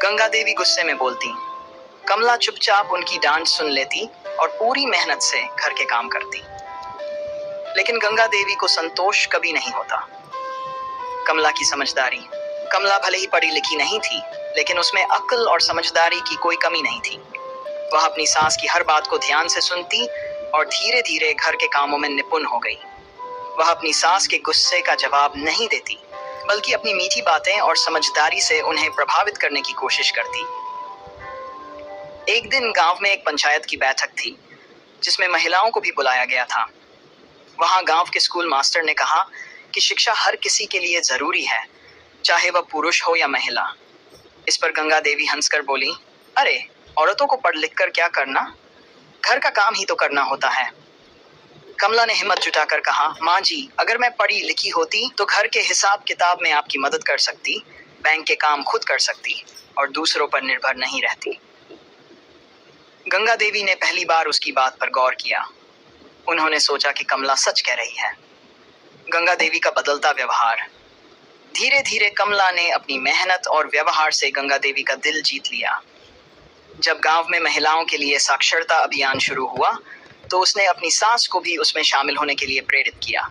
गंगा देवी गुस्से में बोलती। कमला चुपचाप उनकी डांट सुन लेती और पूरी मेहनत से घर के काम करती। लेकिन गंगा देवी को संतोष कभी नहीं होता। कमला की समझदारी। कमला भले ही पढ़ी लिखी नहीं थी, लेकिन उसमें अक्ल और समझदारी की कोई कमी नहीं थी। वह अपनी सास की हर बात को ध्यान से सुनती और धीरे धीरे घर के कामों में निपुण हो गई। वह अपनी सास के गुस्से का जवाब नहीं देती, बल्कि अपनी मीठी बातें और समझदारी से उन्हें प्रभावित करने की कोशिश करती। एक दिन गांव में एक पंचायत की बैठक थी, जिसमें महिलाओं को भी बुलाया गया था। वहां गांव के स्कूल मास्टर ने कहा कि शिक्षा हर किसी के लिए जरूरी है, चाहे वह पुरुष हो या महिला। इस पर गंगा देवी हंसकर बोली, अरे, औरतों को पढ़ लिख कर क्या करना, घर का काम ही तो करना होता है। कमला ने हिम्मत जुटाकर कहा, माँ जी, अगर मैं पढ़ी लिखी होती तो घर के हिसाब किताब में आपकी मदद कर सकती, बैंक के काम खुद कर सकती और दूसरों पर निर्भर नहीं रहती। गंगा देवी ने पहली बार उसकी बात पर गौर किया। उन्होंने सोचा कि कमला सच कह रही है। गंगा देवी का बदलता व्यवहार। धीरे धीरे कमला ने अपनी मेहनत और व्यवहार से गंगा देवी का दिल जीत लिया। जब गांव में महिलाओं के लिए साक्षरता अभियान शुरू हुआ, तो उसने अपनी सास को भी उसमें शामिल होने के लिए प्रेरित किया।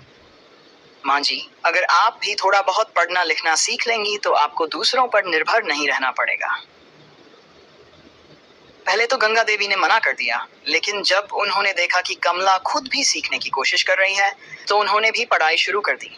माँ जी, अगर आप भी थोड़ा बहुत पढ़ना लिखना सीख लेंगी तो आपको दूसरों पर निर्भर नहीं रहना पड़ेगा। पहले तो गंगा देवी ने मना कर दिया, लेकिन जब उन्होंने देखा कि कमला खुद भी सीखने की कोशिश कर रही है, तो उन्होंने भी पढ़ाई शुरू कर दी।